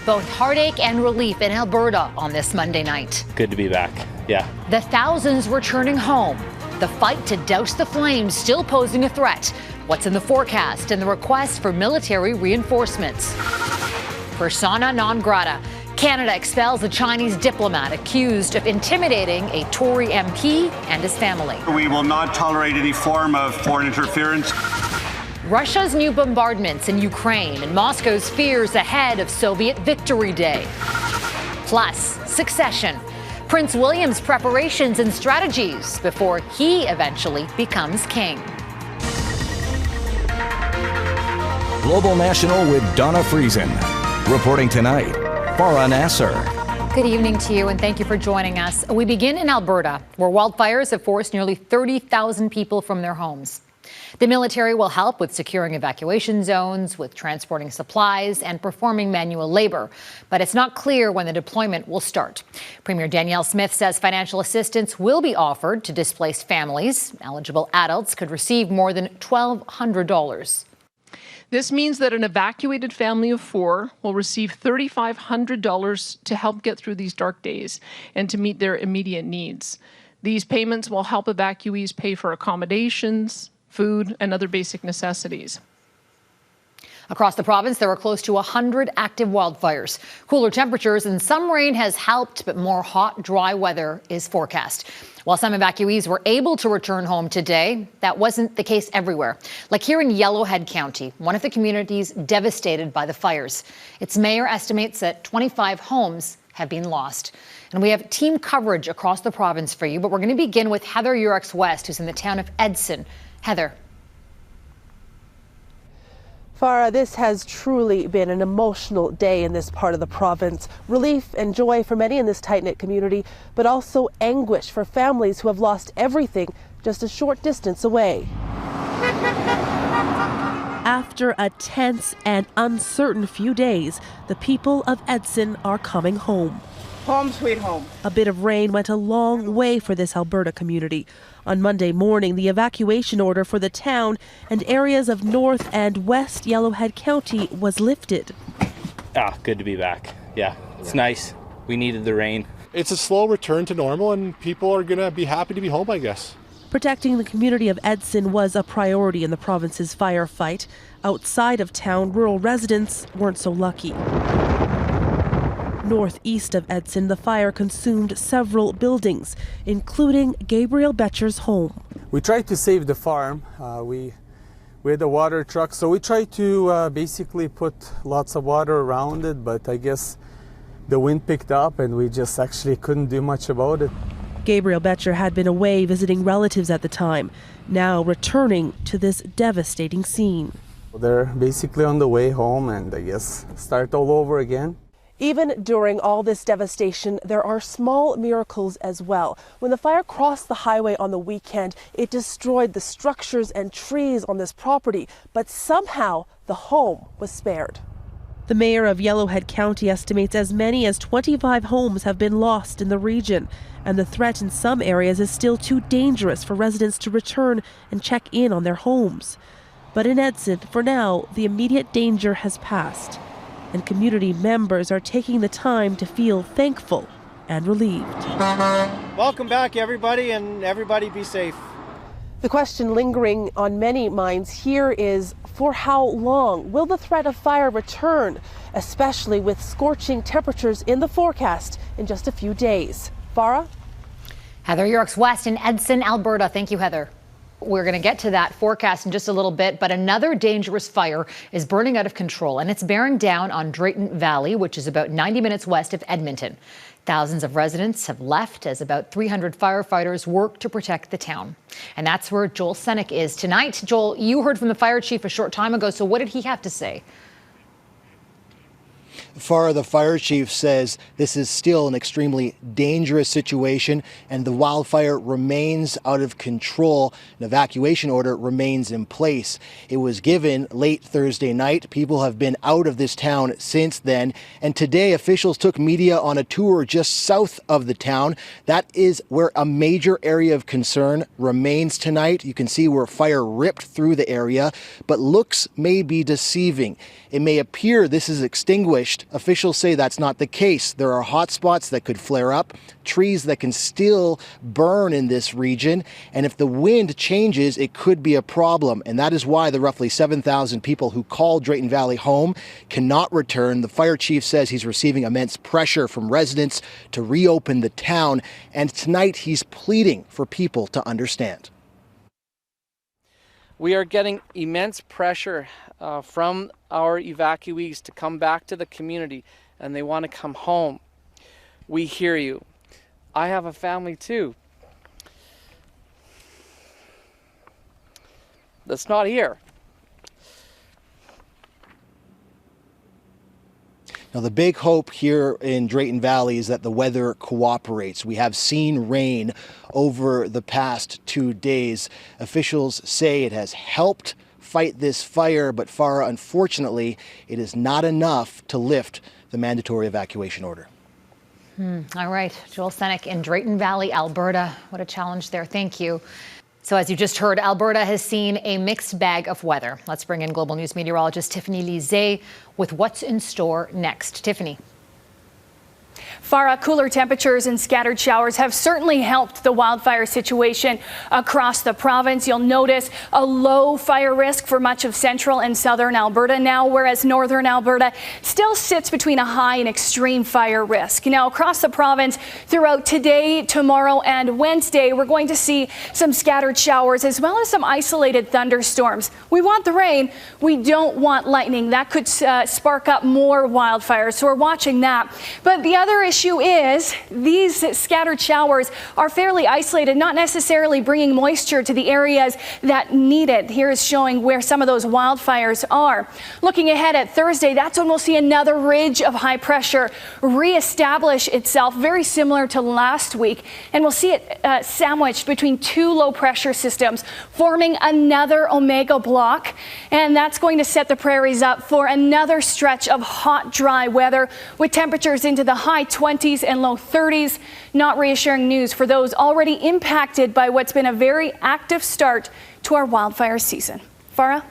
Both heartache and relief in Alberta on this Monday night. Good to be back, yeah. The thousands returning home. The fight to douse the flames still posing a threat. What's in the forecast and the request for military reinforcements. Persona non grata. Canada expels a Chinese diplomat accused of intimidating a Tory MP and his family. We will not tolerate any form of foreign interference. Russia's new bombardments in Ukraine and Moscow's fears ahead of Soviet Victory Day. Plus, succession. Prince William's preparations and strategies before he eventually becomes king. Global National with Donna Friesen. Reporting tonight, Farah Nasser. Good evening to you and thank you for joining us. We begin in Alberta, where wildfires have forced nearly 30,000 people from their homes. The military will help with securing evacuation zones, with transporting supplies and performing manual labor. But it's not clear when the deployment will start. Premier Danielle Smith says financial assistance will be offered to displaced families. Eligible adults could receive more than $1,200. This means that an evacuated family of 4 will receive $3,500 to help get through these dark days and to meet their immediate needs. These payments will help evacuees pay for accommodations, food, and other basic necessities. Across the province, there are close to 100 active wildfires. Cooler temperatures and some rain has helped, but more hot, dry weather is forecast. While some evacuees were able to return home today, that wasn't the case everywhere. Like here in Yellowhead County, one of the communities devastated by the fires. Its mayor estimates that 25 homes have been lost. And we have team coverage across the province for you, but we're going to begin with Heather Yourex-West, who's in the town of Edson. Heather. Farah, this has truly been an emotional day in this part of the province. Relief and joy for many in this tight-knit community, but also anguish for families who have lost everything just a short distance away. After a tense and uncertain few days, the people of Edson are coming home. Home sweet home. A bit of rain went a long way for this Alberta community. On Monday morning, the evacuation order for the town and areas of North and West Yellowhead County was lifted. Good to be back. Yeah, it's nice. We needed the rain. It's a slow return to normal and people are going to be happy to be home, I guess. Protecting the community of Edson was a priority in the province's firefight. Outside of town, rural residents weren't so lucky. Northeast of Edson, the fire consumed several buildings, including Gabriel Betcher's home. We tried to save the farm. We had a water truck, so we tried to basically put lots of water around it, but I guess the wind picked up and we just actually couldn't do much about it. Gabriel Betcher had been away visiting relatives at the time, now returning to this devastating scene. They're basically on the way home and I guess start all over again. Even during all this devastation, there are small miracles as well. When the fire crossed the highway on the weekend, it destroyed the structures and trees on this property, but somehow the home was spared. The mayor of Yellowhead County estimates as many as 25 homes have been lost in the region, and the threat in some areas is still too dangerous for residents to return and check in on their homes. But in Edson, for now, the immediate danger has passed, and community members are taking the time to feel thankful and relieved. Welcome back, everybody, and everybody be safe. The question lingering on many minds here is, for how long will the threat of fire return, especially with scorching temperatures in the forecast in just a few days? Farah? Heather Yourex-West in Edson, Alberta. Thank you, Heather. We're going to get to that forecast in just a little bit, but another dangerous fire is burning out of control, and it's bearing down on Drayton Valley, which is about 90 minutes west of Edmonton. Thousands of residents have left as about 300 firefighters work to protect the town. And that's where Joel Senick is tonight. Joel, you heard from the fire chief a short time ago, so what did he have to say? Farah, the fire chief says this is still an extremely dangerous situation and the wildfire remains out of control. An evacuation order remains in place. It was given late Thursday night. People have been out of this town since then. And today, officials took media on a tour just south of the town. That is where a major area of concern remains tonight. You can see where fire ripped through the area, but looks may be deceiving. It may appear this is extinguished, But officials say that's not the case. There are hot spots that could flare up, trees that can still burn in this region, and if the wind changes, it could be a problem. And that is why the roughly 7,000 people who called Drayton Valley home cannot return. The fire chief says he's receiving immense pressure from residents to reopen the town, and tonight he's pleading for people to understand. We are getting immense pressure from our evacuees to come back to the community, and they want to come home. We hear you. I have a family too. That's not here. Now, the big hope here in Drayton Valley is that the weather cooperates. We have seen rain over the past 2 days. Officials say it has helped fight this fire, but Farah, unfortunately, it is not enough to lift the mandatory evacuation order. All right, Joel Senick in Drayton Valley, Alberta. What a challenge there. Thank you. So as you just heard, Alberta has seen a mixed bag of weather. Let's bring in Global News meteorologist Tiffany Lizée with what's in store next. Tiffany. Farah, cooler temperatures and scattered showers have certainly helped the wildfire situation across the province. You'll notice a low fire risk for much of central and southern Alberta now, whereas northern Alberta still sits between a high and extreme fire risk. Now, across the province throughout today, tomorrow and Wednesday, we're going to see some scattered showers as well as some isolated thunderstorms. We want the rain. We don't want lightning. That could spark up more wildfires, so we're watching that. But the other issue is these scattered showers are fairly isolated, not necessarily bringing moisture to the areas that need it. Here is showing where some of those wildfires are. Looking ahead at Thursday, that's when we'll see another ridge of high pressure reestablish itself, very similar to last week. And we'll see it sandwiched between two low pressure systems, forming another omega block. And that's going to set the prairies up for another stretch of hot, dry weather with temperatures into the high 20s and low 30s. Not reassuring news for those already impacted by what's been a very active start to our wildfire season. Farah?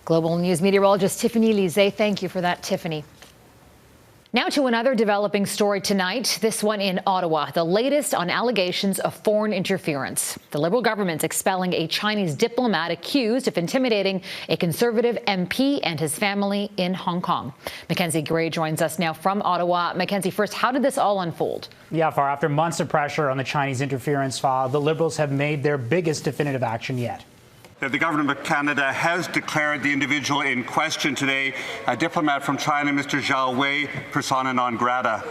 Global News meteorologist Tiffany Lizée, thank you for that, Tiffany. Now to another developing story tonight, this one in Ottawa, the latest on allegations of foreign interference. The Liberal government's expelling a Chinese diplomat accused of intimidating a Conservative MP and his family in Hong Kong. Mackenzie Gray joins us now from Ottawa. Mackenzie, first, how did this all unfold? Yeah, Far, after months of pressure on the Chinese interference file, the Liberals have made their biggest definitive action yet. The government of Canada has declared the individual in question today, a diplomat from China, Mr. Zhao Wei, persona non grata.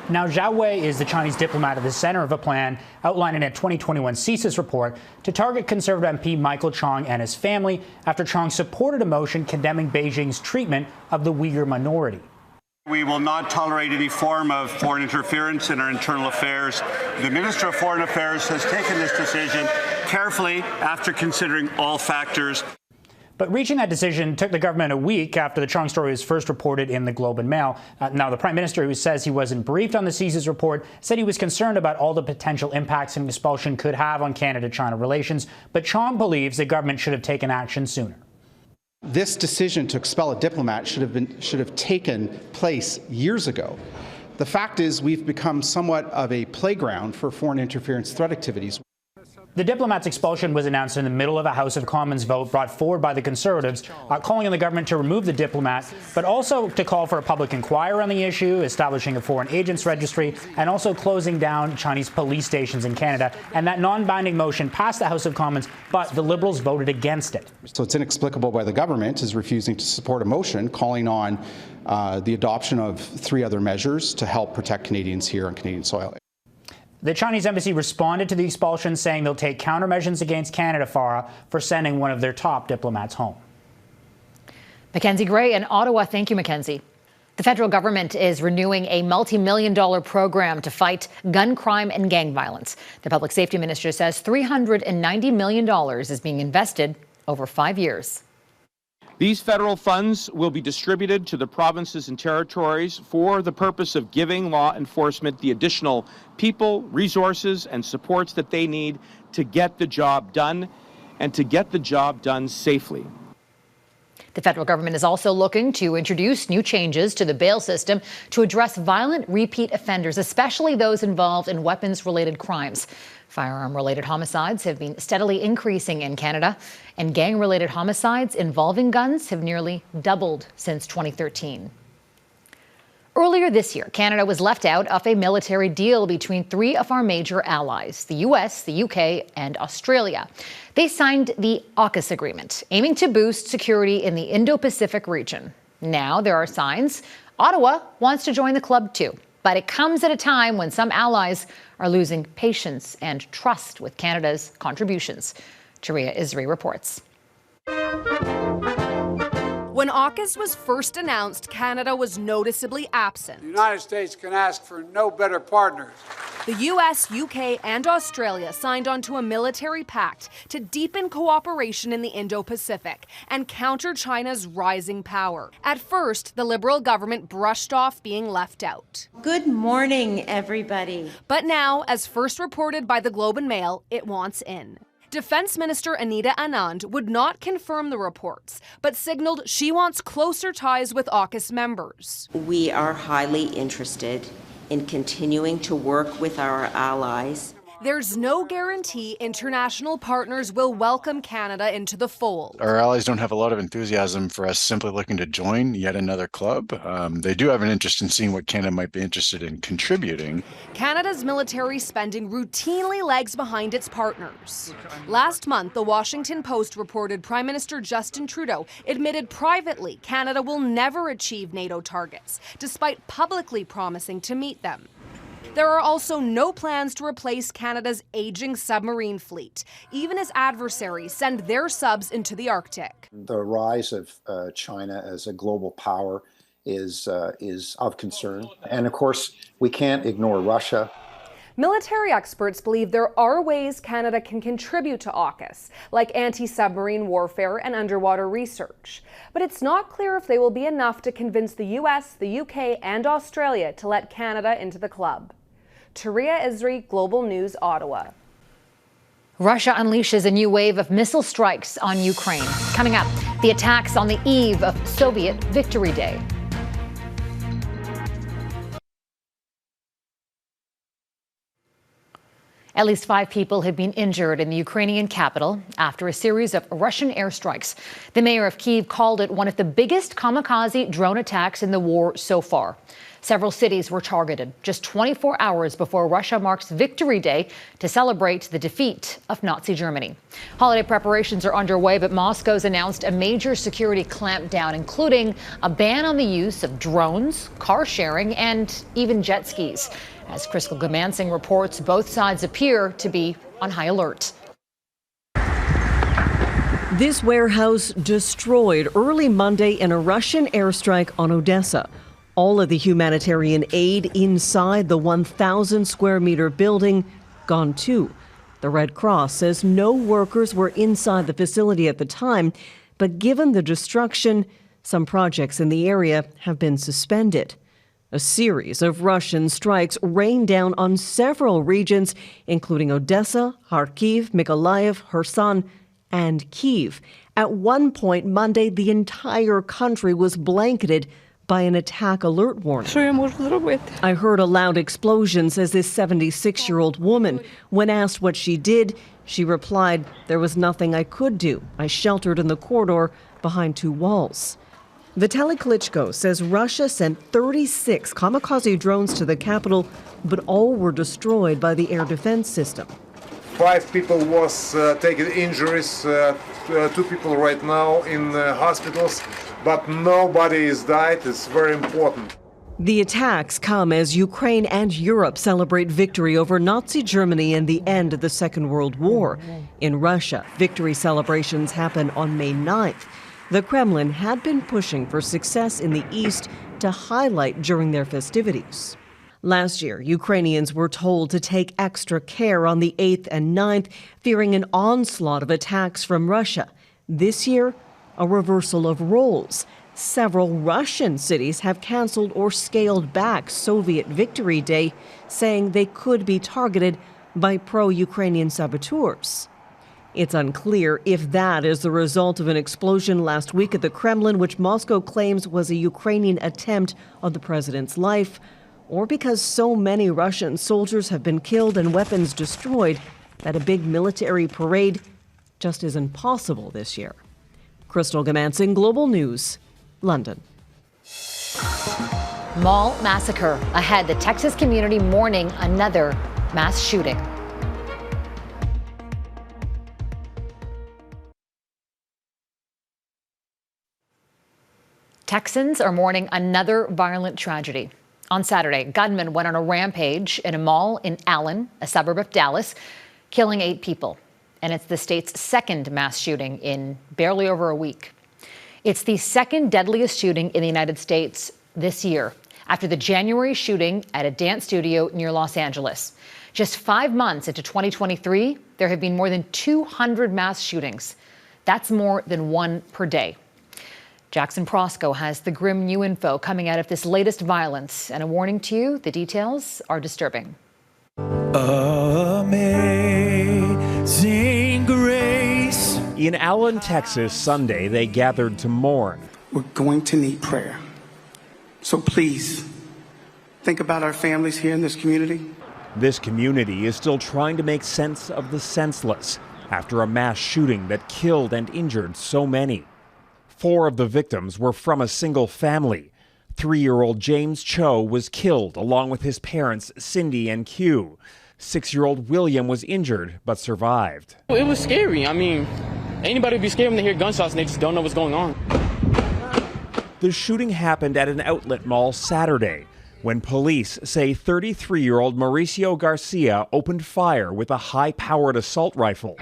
Now, Zhao Wei is the Chinese diplomat at the center of a plan outlined in a 2021 CSIS report to target Conservative MP Michael Chong and his family after Chong supported a motion condemning Beijing's treatment of the Uyghur minority. We will not tolerate any form of foreign interference in our internal affairs. The Minister of Foreign Affairs has taken this decision carefully after considering all factors. But reaching that decision took the government a week after the Chong story was first reported in the Globe and Mail. Now, the Prime Minister, who says he wasn't briefed on the CSIS report, said he was concerned about all the potential impacts an expulsion could have on Canada-China relations. But Chong believes the government should have taken action sooner. This decision to expel a diplomat should have taken place years ago. The fact is we've become somewhat of a playground for foreign interference threat activities. The diplomat's expulsion was announced in the middle of a House of Commons vote brought forward by the Conservatives, calling on the government to remove the diplomat, but also to call for a public inquiry on the issue, establishing a foreign agents registry, and also closing down Chinese police stations in Canada. And that non-binding motion passed the House of Commons, but the Liberals voted against it. So it's inexplicable why the government is refusing to support a motion calling on the adoption of 3 other measures to help protect Canadians here on Canadian soil. The Chinese embassy responded to the expulsion, saying they'll take countermeasures against Canada, Farah, for sending one of their top diplomats home. Mackenzie Gray in Ottawa. Thank you, Mackenzie. The federal government is renewing a multi-million-dollar program to fight gun crime and gang violence. The public safety minister says $390 million is being invested over 5 years. These federal funds will be distributed to the provinces and territories for the purpose of giving law enforcement the additional people, resources, and supports that they need to get the job done and to get the job done safely. The federal government is also looking to introduce new changes to the bail system to address violent repeat offenders, especially those involved in weapons-related crimes. Firearm-related homicides have been steadily increasing in Canada, and gang-related homicides involving guns have nearly doubled since 2013. Earlier this year, Canada was left out of a military deal between three of our major allies, the US, the UK, and Australia. They signed the AUKUS agreement, aiming to boost security in the Indo-Pacific region. Now there are signs Ottawa wants to join the club too. But it comes at a time when some allies are losing patience and trust with Canada's contributions. Tiffany Lizée reports. When AUKUS was first announced, Canada was noticeably absent. The United States can ask for no better partners. The US, UK, and Australia signed onto a military pact to deepen cooperation in the Indo-Pacific and counter China's rising power. At first, the Liberal government brushed off being left out. Good morning, everybody. But now, as first reported by the Globe and Mail, it wants in. Defense Minister Anita Anand would not confirm the reports, but signaled she wants closer ties with AUKUS members. We are highly interested in continuing to work with our allies. There's no guarantee international partners will welcome Canada into the fold. Our allies don't have a lot of enthusiasm for us simply looking to join yet another club. They do have an interest in seeing what Canada might be interested in contributing. Canada's military spending routinely lags behind its partners. Last month, the Washington Post reported Prime Minister Justin Trudeau admitted privately Canada will never achieve NATO targets, despite publicly promising to meet them. There are also no plans to replace Canada's aging submarine fleet, even as adversaries send their subs into the Arctic. The rise of China as a global power is of concern. And of course, we can't ignore Russia. Military experts believe there are ways Canada can contribute to AUKUS, like anti-submarine warfare and underwater research. But it's not clear if they will be enough to convince the US, the UK, and Australia to let Canada into the club. Tiffany Lizée, Global News, Ottawa. Russia unleashes a new wave of missile strikes on Ukraine. Coming up, the attacks on the eve of Soviet Victory Day. At least 5 people have been injured in the Ukrainian capital after a series of Russian airstrikes. The mayor of Kyiv called it one of the biggest kamikaze drone attacks in the war so far. Several cities were targeted just 24 hours before Russia marks Victory Day to celebrate the defeat of Nazi Germany. Holiday preparations are underway, but Moscow's announced a major security clampdown, including a ban on the use of drones, car sharing, and even jet skis. As Crystal Goomansingh reports, both sides appear to be on high alert. This warehouse destroyed early Monday in a Russian airstrike on Odessa. All of the humanitarian aid inside the 1,000 square meter building gone too. The Red Cross says no workers were inside the facility at the time, but given the destruction, some projects in the area have been suspended. A series of Russian strikes rained down on several regions, including Odessa, Kharkiv, Mykolaiv, Kherson, and Kyiv. At one point Monday, the entire country was blanketed by an attack alert warning. I heard a loud explosion, says this 76-year-old woman. When asked what she did, she replied, "There was nothing I could do. I sheltered in the corridor behind 2 walls." Vitaly Klitschko says Russia sent 36 kamikaze drones to the capital, but all were destroyed by the air defense system. 5 people was taking injuries, 2 people right now in hospitals, but nobody is died. It's very important. The attacks come as Ukraine and Europe celebrate victory over Nazi Germany and the end of the Second World War. In Russia, victory celebrations happen on May 9th. The Kremlin had been pushing for success in the East to highlight during their festivities. Last year, Ukrainians were told to take extra care on the 8th and 9th, fearing an onslaught of attacks from Russia. This year, a reversal of roles. Several Russian cities have canceled or scaled back Soviet Victory Day, saying they could be targeted by pro-Ukrainian saboteurs. It's unclear if that is the result of an explosion last week at the Kremlin, which Moscow claims was a Ukrainian attempt on the president's life, or because so many Russian soldiers have been killed and weapons destroyed that a big military parade just isn't possible this year. Crystal Goomansingh, Global News, London. Mall massacre ahead. The Texas community mourning another mass shooting. Texans are mourning another violent tragedy. On Saturday, gunmen went on a rampage in a mall in Allen, a suburb of Dallas, killing 8 people. And it's the state's second mass shooting in barely over a week. It's the second deadliest shooting in the United States this year, after the January shooting at a dance studio near Los Angeles. Just 5 months into 2023, there have been more than 200 mass shootings. That's more than one per day. Jackson Prosco has the grim new info coming out of this latest violence, and a warning to you, the details are disturbing. Amazing grace. In Allen, Texas, Sunday, they gathered to mourn. We're going to need prayer. So please, think about our families here in this community. This community is still trying to make sense of the senseless after a mass shooting that killed and injured so many. 4 of the victims were from a single family. 3-year-old James Cho was killed along with his parents, Cindy and Q. 6-year-old William was injured but survived. It was scary. I mean, anybody would be scared when they hear gunshots and they just don't know what's going on. The shooting happened at an outlet mall Saturday, when police say 33-year-old Mauricio Garcia opened fire with a high-powered assault rifle.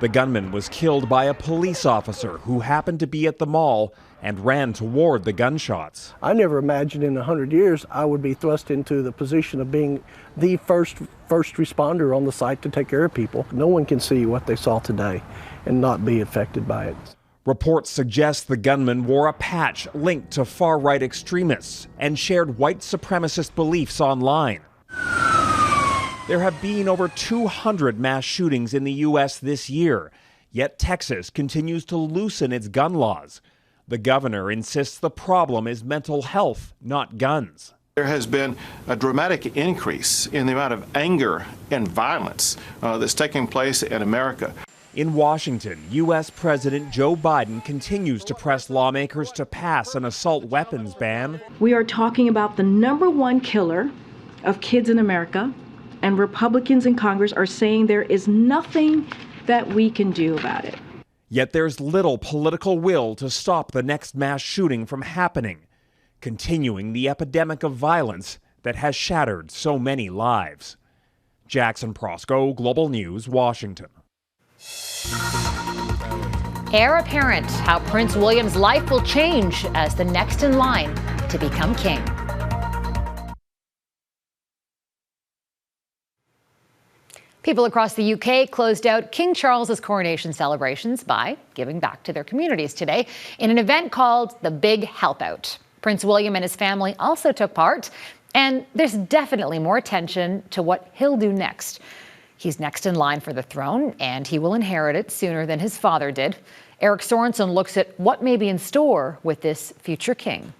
The gunman was killed by a police officer who happened to be at the mall and ran toward the gunshots. I never imagined in 100 years I would be thrust into the position of being the first responder on the site to take care of people. No one can see what they saw today and not be affected by it. Reports suggest the gunman wore a patch linked to far-right extremists and shared white supremacist beliefs online. There have been over 200 mass shootings in the U.S. this year, yet Texas continues to loosen its gun laws. The governor insists the problem is mental health, not guns. There has been a dramatic increase in the amount of anger and violence that's taking place in America. In Washington, U.S. President Joe Biden continues to press lawmakers to pass an assault weapons ban. We are talking about the #1 killer of kids in America, and Republicans in Congress are saying there is nothing that we can do about it. Yet there's little political will to stop the next mass shooting from happening, continuing the epidemic of violence that has shattered so many lives. Jackson Prosco, Global News, Washington. Heir apparent how Prince William's life will change as the next in line to become king. People across the UK closed out King Charles's coronation celebrations by giving back to their communities today in an event called the Big Help Out. Prince William and his family also took part, and there's definitely more attention to what he'll do next. He's next in line for the throne, and he will inherit it sooner than his father did. Eric Sorensen looks at what may be in store with this future king.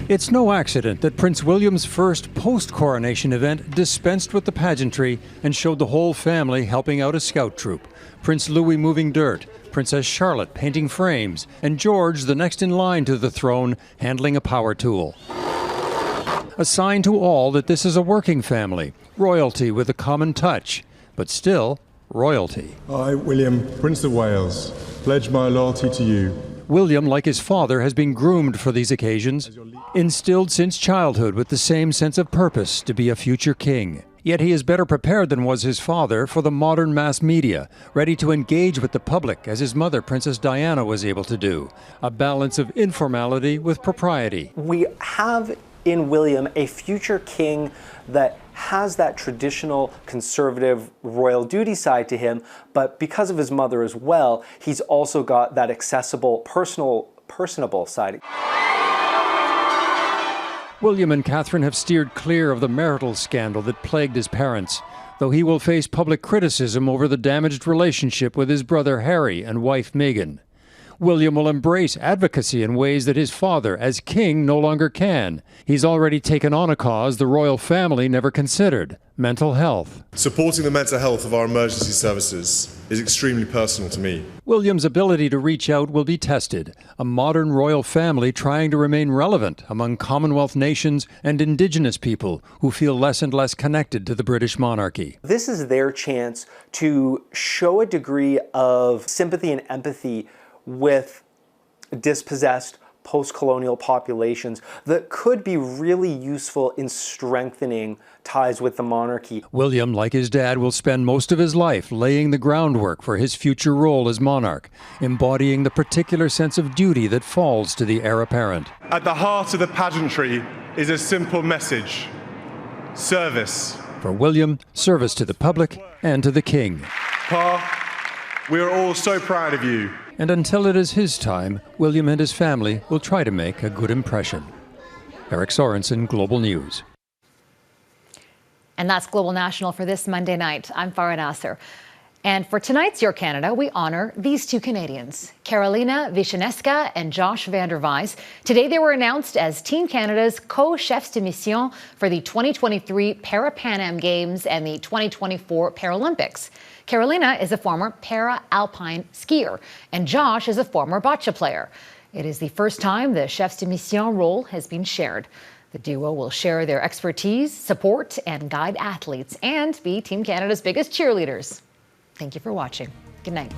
It's no accident that Prince William's first post-coronation event dispensed with the pageantry and showed the whole family helping out a scout troop. Prince Louis moving dirt, Princess Charlotte painting frames, and George, the next in line to the throne, handling a power tool. A sign to all that this is a working family, royalty with a common touch, but still royalty. I, William, Prince of Wales, pledge my loyalty to you. William, like his father, has been groomed for these occasions, instilled since childhood with the same sense of purpose to be a future king. Yet he is better prepared than was his father for the modern mass media, ready to engage with the public as his mother, Princess Diana, was able to do. A balance of informality with propriety. We have in William a future king that has that traditional conservative royal duty side to him, but because of his mother as well, he's also got that accessible, personable side. William and Catherine have steered clear of the marital scandal that plagued his parents. though he will face public criticism over the damaged relationship with his brother Harry and wife Meghan. William will embrace advocacy in ways that his father, as king, no longer can. He's already taken on a cause the royal family never considered: mental health. Supporting the mental health of our emergency services is extremely personal to me. William's ability to reach out will be tested. A modern royal family trying to remain relevant among Commonwealth nations and Indigenous people who feel less and less connected to the British monarchy. This is their chance to show a degree of sympathy and empathy with dispossessed post-colonial populations that could be really useful in strengthening ties with the monarchy. William, like his dad, will spend most of his life laying the groundwork for his future role as monarch, embodying the particular sense of duty that falls to the heir apparent. At the heart of the pageantry is a simple message: service. For William, service to the public and to the king. Pa, we are all so proud of you. And until it is his time, William and his family will try to make a good impression. Eric Sorensen, Global News. And that's Global National for this Monday night. I'm Farah Nasser. And for tonight's Your Canada, we honor these two Canadians, Karolina Wisniewska and Josh van der Wijs. Today they were announced as Team Canada's co-chefs de mission for the 2023 Para-Pan Am Games and the 2024 Paralympics. Karolina is a former para-alpine skier, and Josh is a former bocce player. It is the first time the chefs de mission role has been shared. The duo will share their expertise, support, and guide athletes, and be Team Canada's biggest cheerleaders. Thank you for watching. Good night.